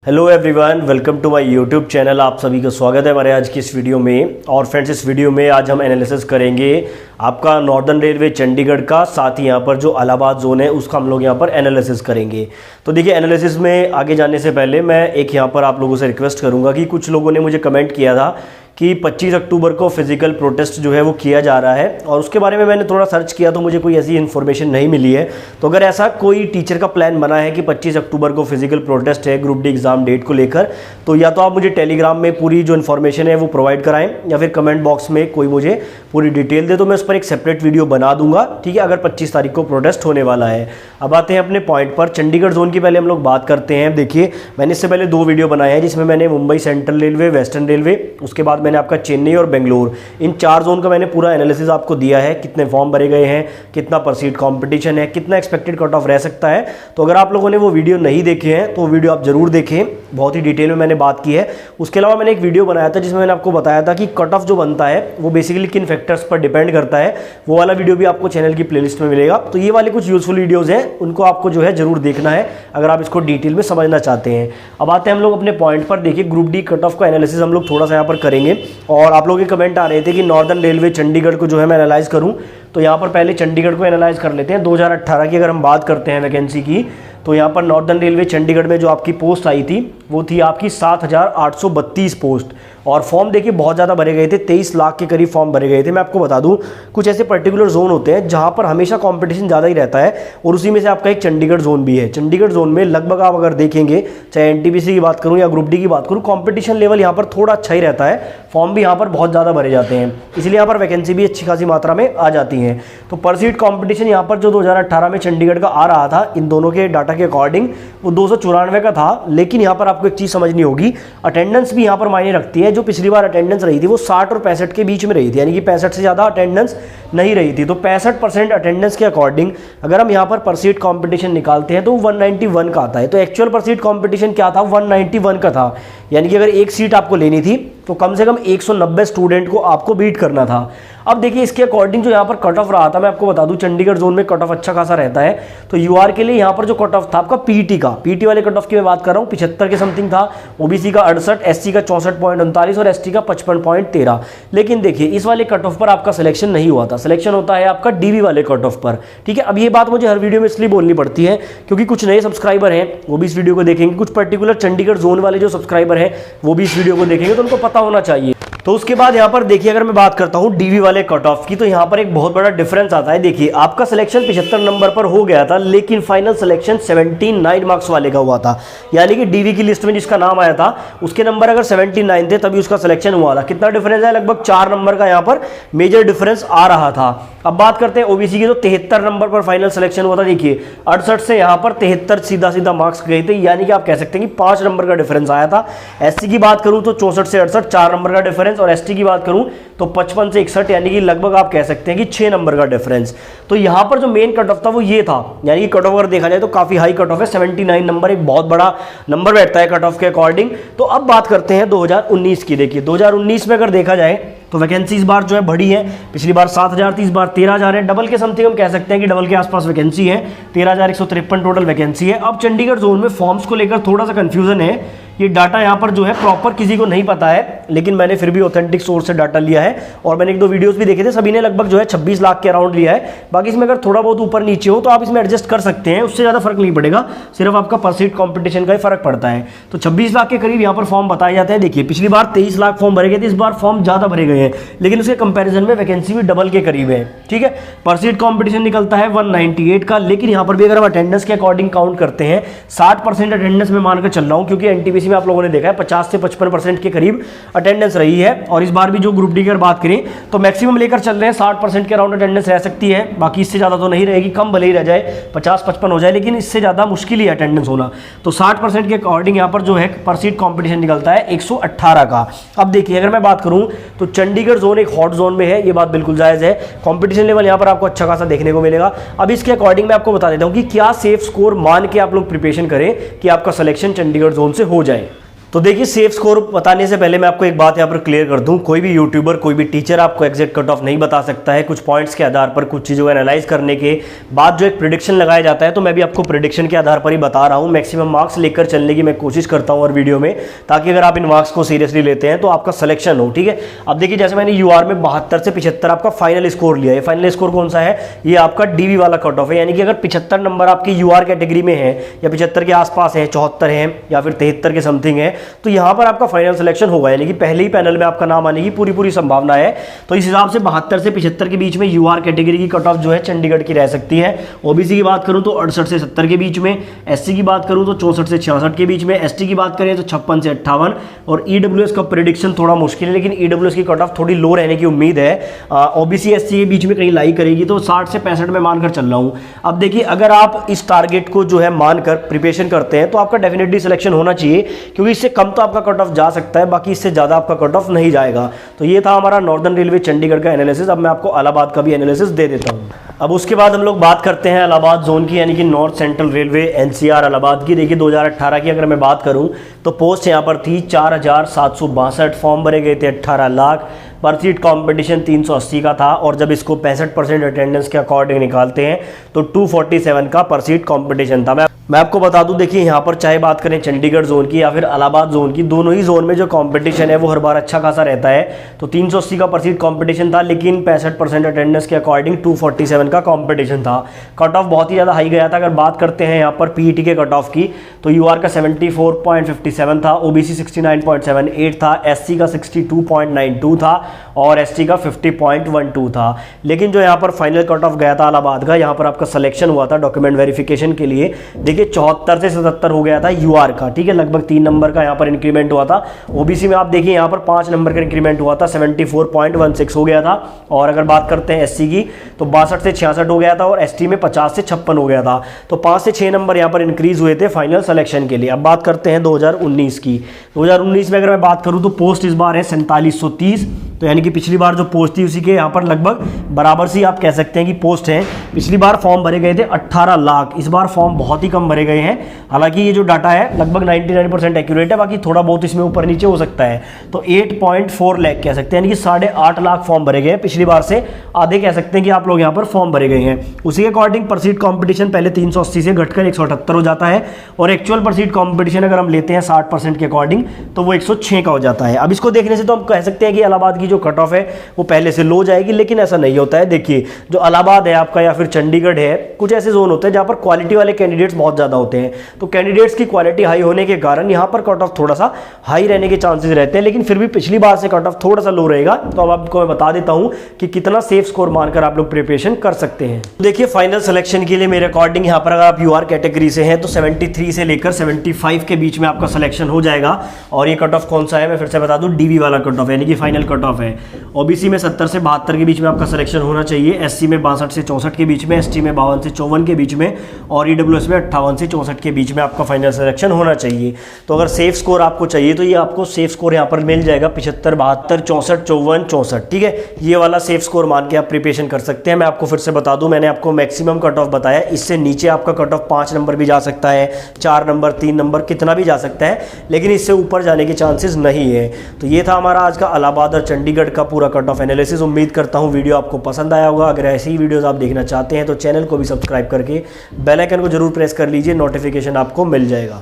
Hello everyone, welcome to my YouTube channel. आप सभी का स्वागत है हमारे आज की इस वीडियो में। और फ्रेंड्स, इस वीडियो में आज हम एनालिसिस करेंगे आपका नॉर्दर्न रेलवे चंडीगढ़ का, साथ ही यहाँ पर जो इलाहाबाद जोन है उसका हम लोग यहाँ पर एनालिसिस करेंगे। तो देखिए, एनालिसिस में आगे जाने से पहले मैं एक यहाँ पर आप लोगों से रिक्वेस्ट करूँगा कि कुछ लोगों ने मुझे कमेंट किया था कि 25 अक्टूबर को फिजिकल प्रोटेस्ट जो है वो किया जा रहा है, और उसके बारे में मैंने थोड़ा सर्च किया तो मुझे कोई ऐसी इन्फॉर्मेशन नहीं मिली है। तो अगर ऐसा कोई टीचर का प्लान बना है कि 25 अक्टूबर को फिजिकल प्रोटेस्ट है ग्रुप डी एग्जाम डेट को लेकर, तो या तो आप मुझे टेलीग्राम में पूरी जो इन्फॉर्मेशन है वो प्रोवाइड कराएं, या फिर कमेंट बॉक्स में कोई मुझे पूरी डिटेल दे, तो मैं उस पर एक सेपरेट वीडियो बना दूंगा। ठीक है, अगर 25 तारीख को प्रोटेस्ट होने वाला है। अब आते हैं अपने पॉइंट पर। चंडीगढ़ जोन की पहले हम लोग बात करते हैं। देखिए, मैंने इससे पहले 2 वीडियो बनाए हैं जिसमें मैंने Mumbai central railway, western railway, उसके बाद मैंने आपका चेन्नई और बेंगलोर, इन 4 जोन का मैंने पूरा एनालिसिस आपको दिया है। कितने फॉर्म भरे गए हैं, कितना परसीड कंपटीशन है, कितना एक्सपेक्टेड कट ऑफ रह सकता है। तो अगर आप लोगों ने वो वीडियो नहीं देखे हैं तो वो वीडियो आप जरूर देखें, बहुत ही डिटेल में मैंने बात की है। उसके अलावा मैंने एक वीडियो बनाया था जिसमें मैंने आपको बताया था कि कट ऑफ जो बनता है वो बेसिकली किन फैक्टर्स पर डिपेंड करता है। वो वाला वीडियो भी आपको चैनल की प्लेलिस्ट में मिलेगा। तो ये वाले कुछ यूजफुल वीडियोज़ हैं, उनको आपको जो है जरूर देखना है अगर आप इसको डिटेल में समझना चाहते हैं। अब आते हैं हम लोग अपने पॉइंट पर। देखिए, ग्रुप डी कट ऑफ का एनालिसिस हम लोग थोड़ा सा यहाँ पर करेंगे। और आप लोगों के कमेंट आ रहे थे कि नॉर्दर्न रेलवे चंडीगढ़ को जो है मैं एनालाइज करूं, तो यहाँ पर पहले चंडीगढ़ को एनालाइज कर लेते हैं। 2018 की अगर हम बात करते हैं वैकेंसी की, तो यहाँ पर नॉर्दर्न रेलवे चंडीगढ़ में जो आपकी पोस्ट आई थी वो थी आपकी 7,832 पोस्ट। और फॉर्म देखिए बहुत ज़्यादा भरे गए थे, 23 लाख के करीब फॉर्म भरे गए थे। मैं आपको बता दूं, कुछ ऐसे पर्टिकुलर जोन होते हैं जहाँ पर हमेशा कंपटीशन ज़्यादा ही रहता है, और उसी में से आपका एक चंडीगढ़ जोन भी है। चंडीगढ़ जोन में लगभग आप अगर देखेंगे, चाहे एनटीपीसी की बात करूँ या ग्रुप डी की बात करूँ, कॉम्पिटिशन लेवल यहाँ पर थोड़ा अच्छा ही रहता है। फॉर्म भी यहाँ पर बहुत ज़्यादा भरे जाते हैं, इसलिए यहाँ पर वैकेंसी भी अच्छी खासी मात्रा में आ जाती हैं। तो पर सीट कॉम्पिटिशन यहाँ पर जो 2018 में चंडीगढ़ का आ रहा था, इन दोनों के डाटा के अकॉर्डिंग वो 294 का था। लेकिन यहाँ पर आपको एक चीज़ समझनी होगी, अटेंडेंस भी यहाँ पर मायने रखती है। जो पिछली बार अटेंडेंस रही थी वो 60 और 65 के बीच में रही थी, यानी कि 65 से ज़्यादा अटेंडेंस नहीं रही थी। तो 65% अटेंडेंस के अकॉर्डिंग अगर हम यहाँ पर पर सीट कॉम्पिटिशन निकालते हैं तो 191 का आता है। तो एक्चुअल पर सीट कॉम्पिटिशन क्या था, 191 का था। यानी कि अगर एक सीट आपको लेनी थी तो कम से कम 190 स्टूडेंट को आपको बीट करना था। अब देखिए, इसके अकॉर्डिंग जो यहाँ पर कट ऑफ रहा था, मैं आपको बता दूं चंडीगढ़ जोन में कट ऑफ अच्छा खासा रहता है। तो यूआर के लिए यहाँ पर जो कट ऑफ था आपका पीटी वाले कट ऑफ की मैं बात कर रहा हूँ, 75 के समथिंग था। ओबीसी का 68, एससी का 64.39 और एसटी का 55.13। लेकिन देखिए, इस वाले कट ऑफ पर आपका सिलेक्शन नहीं हुआ था, सिलेक्शन होता है आपका डीवी वाले कट ऑफ पर। ठीक है, अब ये बात मुझे हर वीडियो में इसलिए बोलनी पड़ती है क्योंकि कुछ नए सब्सक्राइबर हैं, वो भी इस वीडियो को देखेंगे। कुछ पर्टिकुलर चंडीगढ़ जोन वाले जो सब्सक्राइबर हैं वो भी इस वीडियो को देखेंगे, तो उनको पता होना चाहिए। तो उसके बाद यहाँ पर देखिए, अगर मैं बात करता हूँ डीवी वाले कट ऑफ की, तो यहाँ पर एक बहुत बड़ा डिफरेंस आता है। देखिए, आपका सिलेक्शन 75 नंबर पर हो गया था, लेकिन फाइनल सिलेक्शन 79 मार्क्स वाले का हुआ था। यानी कि डीवी की लिस्ट में जिसका नाम आया था उसके नंबर अगर 79 थे तभी उसका सिलेक्शन हुआ था। कितना डिफरेंस है, लगभग 4 नंबर का यहाँ पर मेजर डिफरेंस आ रहा था। अब बात करते हैं ओबीसी की, तो 73 नंबर पर फाइनल सिलेक्शन हुआ था। देखिए, 68 से यहाँ पर 73 सीधा मार्क्स गए थे, यानी कि आप कह सकते हैं कि 5 नंबर का डिफरेंस आया था। एससी की बात करूं तो 64 से 68 4 नंबर का डिफरेंस, और एसटी की बात करूं तो 55 से 61, यानी कि लगभग आप कह सकते हैं कि 6 नंबर का डिफरेंस। तो यहाँ पर जो मेन कट ऑफ था वो ये था, यानी कि कट ऑफ अगर देखा जाए तो काफी हाई कट ऑफ है, 79 नंबर एक बहुत बड़ा नंबर बैठता है कट ऑफ के अकॉर्डिंग। तो अब बात करते हैं 2019 की। देखिए, 2019 में अगर देखा जाए तो वैकेंसी इस बार जो है बढ़ी है। पिछली बार 7,000 थी, इस बार 13,000 है। डबल के समथिंग हम कह सकते हैं कि डबल के आसपास वैकेंसी है, 13,153 टोटल वैकेंसी है। अब चंडीगढ़ जोन में फॉर्म्स को लेकर थोड़ा सा कंफ्यूजन है। ये डाटा यहाँ पर जो है प्रॉपर किसी को नहीं पता है, लेकिन मैंने फिर भी ऑथेंटिक सोर्स से डाटा लिया है, और मैंने 1-2 वीडियोस भी देखे थे, सभी ने लगभग जो है 26 लाख के अराउंड लिया है। बाकी इसमें अगर थोड़ा बहुत ऊपर नीचे हो तो आप इसमें एडजस्ट कर सकते हैं, उससे ज़्यादा फर्क नहीं पड़ेगा, सिर्फ आपका पर सीट कॉम्पिटिशन का ही फर्क पड़ता है। तो 26 लाख के करीब यहाँ पर फॉर्म बताए जाते हैं। देखिए, पिछली बार 23 लाख फॉर्म भरे गए थे, इस बार फॉर्म ज़्यादा भरे गए हैं, लेकिन उसके कंपैरिजन में वैकेंसी भी डबल के करीब है। ठीक है, पर सीट कॉम्पिटिशन निकलता है 198 का, लेकिन यहाँ पर भी अगर हम अटेंडेंस के अकॉर्डिंग काउंट करते हैं, 60% अटेंडेंस में मानकर चल रहा हूँ, क्योंकि एनटीपीसी में आप लोगों ने देखा है 50 से 55% के करीब अटेंडेंस रही है। और इस बार भी जो ग्रुप डी की बात करें तो मैक्सिमम लेकर चल रहे हैं, 60% के अराउंड अटेंडेंस रह सकती है। बाकी इससे ज़्यादा तो नहीं रहेगी, कम भले ही रह जाए, 50-55 हो जाए, लेकिन इससे ज़्यादा मुश्किल ही अटेंडेंस होना। तो 60% के अकॉर्डिंग यहाँ पर जो है पर सीट कॉम्पिटिशन निकलता है 118 का। अब देखिए, अगर मैं बात करूँ तो चंडीगढ़ जोन एक हॉट जोन में है, ये बात बिल्कुल जायज़ है। कॉम्पिटिशन लेवल यहाँ पर आपको अच्छा खासा देखने को मिलेगा। अब इसके अकॉर्डिंग मैं आपको बता देता हूँ कि क्या सेफ स्कोर मान के आप लोग प्रिपरेशन करें कि आपका सिलेक्शन चंडीगढ़ जोन से हो जाए। तो देखिए सेफ स्कोर बताने से पहले मैं आपको एक बात यहाँ पर क्लियर कर दूं, कोई भी यूट्यूबर कोई भी टीचर आपको एग्जैक्ट कट ऑफ नहीं बता सकता है। कुछ पॉइंट्स के आधार पर कुछ चीज़ों को एनालाइज करने के बाद जो एक प्रिडिक्शन लगाया जाता है, तो मैं भी आपको प्रिडिक्शन के आधार पर ही बता रहा हूँ। मैक्सिमम मार्क्स लेकर चलने की मैं कोशिश करता हूँ और वीडियो में, ताकि अगर आप इन मार्क्स को सीरियसली लेते हैं तो आपका सिलेक्शन हो। ठीक है, अब देखिए जैसे मैंने यूआर में 72 से 75 आपका फाइनल स्कोर लिया है। फाइनल स्कोर कौन सा है? ये आपका डीवी वाला कट ऑफ है, यानी कि अगर 75 नंबर आपकी यूआर कैटेगरी में है या 75 के आसपास है, 74 है या फिर 73 के समथिंग है, तो यहाँ पर आपका फाइनल सिलेक्शन होगा, यानी कि पहले ही पैनल में आपका नाम आने की पूरी संभावना है। तो इस हिसाब से 72 से 75 के बीच में यूआर कैटेगरी की कट ऑफ जो है चंडीगढ़ की रह सकती है। ओबीसी की बात करूं तो 68 से 70 के बीच में, एससी की बात करूं तो 64 से 66 के बीच में, एसटी की बात करें तो 56 से 58, और ईडब्ल्यूएस का प्रेडिक्शन थोड़ा मुश्किल है, लेकिन ईडब्ल्यूएस की कट ऑफ थोड़ी लो रहने की उम्मीद है। ओबीसी एससी के बीच में कहीं लाई करेगी, तो 60 से 65 में मानकर चल रहा हूं। अब देखिए अगर आप इस टारगेट को जो है मानकर प्रिपरेशन करते हैं तो आपका डेफिनेटली सिलेक्शन होना चाहिए, क्योंकि इससे कम तो आपका कट ऑफ जा सकता है, बाकी इससे ज़्यादा आपका कट ऑफ नहीं जाएगा। तो ये था हमारा नॉर्दर्न रेलवे चंडीगढ़ का एनालिसिस। अब मैं आपको इलाहाबाद का भी एनालिसिस दे देता हूँ। अब उसके बाद हम लोग बात करते हैं इलाहाबाद जोन की, यानी कि north central railway NCR Allahabad की। देखिए 2018 की अगर मैं बात करूं तो पोस्ट यहाँ पर थी 4762, फॉर्म भरे गए थे 18 लाख, पर सीट कॉम्पिटिशन 380 का था, और जब इसको 65% अटेंडेंस के अकॉर्डिंग निकालते हैं तो 247 का पर सीट कॉम्पिटिशन था। मैं आपको बता दूं, देखिए यहाँ पर चाहे बात करें चंडीगढ़ जोन की या फिर इलाहाबाद जोन की, दोनों ही जोन में जो कंपटीशन है वो हर बार अच्छा खासा रहता है। तो 380 का पर सीट कंपटीशन था, लेकिन 65% अटेंडेंस के अकॉर्डिंग 247 का कंपटीशन था। कट ऑफ बहुत ही ज़्यादा हाई गया था। अगर बात करते हैं यहाँ पर पीईटी के कट ऑफ की, तो यूआर का 74.57 था, ओबीसी 69.78 था, एससी का 62.92 था और एसटी का 50.12 था। लेकिन जो यहाँ पर फाइनल कट ऑफ गया था इलाहाबाद का, यहाँ पर आपका सिलेक्शन हुआ था डॉक्यूमेंट वेरिफिकेशन के लिए, देखिए 74 से 77 हो गया था यूआर का। ठीक है, लगभग 3 नंबर का यहाँ पर इंक्रीमेंट हुआ था। ओबीसी में आप देखिए यहाँ पर 5 नंबर का इंक्रीमेंट हुआ था, 74.16 हो गया था। और अगर बात करते हैं एससी की, तो 62 से 66 हो गया था, और एसटी में 50 से 56 हो गया था। तो 5 से 6 नंबर यहाँ पर इंक्रीज हुए थे फाइनल सिलेक्शन के लिए। अब बात करते हैं 2019 की। 2019 में अगर मैं बात करूँ तो पोस्ट इस बार है 4730, तो यानी कि पिछली बार जो पोस्ट थी उसी के यहाँ पर लगभग बराबर सी आप कह सकते हैं कि पोस्ट है। पिछली बार फॉर्म भरे गए थे 18 लाख, इस बार फॉर्म बहुत ही कम भरे गए हैं। हालांकि ये जो डाटा है लगभग 99% एक्यूरेट है, बाकी थोड़ा बहुत इसमें ऊपर नीचे हो सकता है। तो 8.4 लाख कह सकते हैं, यानी कि 8.5 लाख फॉर्म भरे गए हैं। पिछली बार से आधे कह सकते हैं कि आप लोग यहाँ पर फॉर्म भरे गए हैं। उसी के अकॉर्डिंग पर सीट कॉम्पिटिशन पहले 380 से घटकर 178 हो जाता है, और एक्चुअल पर सीट कॉम्पिटिशन अगर हम लेते हैं 60% के अकॉर्डिंग तो वो 106 का हो जाता है। अब इसको देखने से तो हम कह सकते हैं कि इलाहाबाद की जो कट ऑफ है वो पहले से लो जाएगी, लेकिन ऐसा नहीं होता है। देखिए जो इलाहाबाद है आपका या फिर चंडीगढ़ है, कुछ ऐसे जोन होते हैं जहां पर क्वालिटी वाले कैंडिडेट्स बहुत ज्यादा होते हैं। तो कैंडिडेट्स की क्वालिटी हाई होने के कारण यहां पर कट ऑफ थोड़ा सा हाई रहने के चांसेस रहते हैं, लेकिन फिर भी पिछली बार से कट ऑफ थोड़ा सा लो रहेगा। तो अब आपको मैं बता देता हूं कि कितना सेफ स्कोर मानकर आप लोग प्रिपरेशन कर सकते हैं। देखिए फाइनल सिलेक्शन के लिए मेरे अकॉर्डिंग यहाँ पर अगर आप यूआर कैटेगरी से हैं तो 73 से लेकर 75 के बीच में आपका सिलेक्शन हो जाएगा। और ये कट ऑफ कौन सा है मैं फिर से बता दूं, डीवी वाला कट ऑफ, यानी कि फाइनल कट ऑफ है। ओबीसी में 70 से 72 के बीच में आपका सिलेक्शन होना चाहिए, एससी में 62 से 64 के बीच में, एसटी में 52 से 54 के बीच में, और ईडब्ल्यूएस में 58 से 64 के बीच में आपका फाइनल सिलेक्शन होना चाहिए। तो अगर सेफ स्कोर आपको चाहिए तो ये आपको सेफ स्कोर यहाँ पर मिल जाएगा 75, 72, 64, 54, 64। ठीक है, ये वाला सेफ स्कोर मान के आप प्रिपरेशन कर सकते हैं। मैं आपको फिर से बता दूं, मैंने आपको मैक्सिमम कट ऑफ बताया, इससे नीचे आपका कट ऑफ 5 नंबर भी जा सकता है, 4 नंबर, 3 नंबर, कितना भी जा सकता है, लेकिन इससे ऊपर जाने के चांसेस नहीं है। तो ये था हमारा आज का इलाहाबाद और चंडीगढ़ का पूरा कट ऑफ एनालिसिस। उम्मीद करता हूँ वीडियो आपको पसंद आया होगा। अगर ऐसी ही वीडियोस आप देखना चाहते हैं तो चैनल को भी सब्सक्राइब करके बेल आइकन को जरूर प्रेस कर लीजिए, नोटिफिकेशन आपको मिल जाएगा।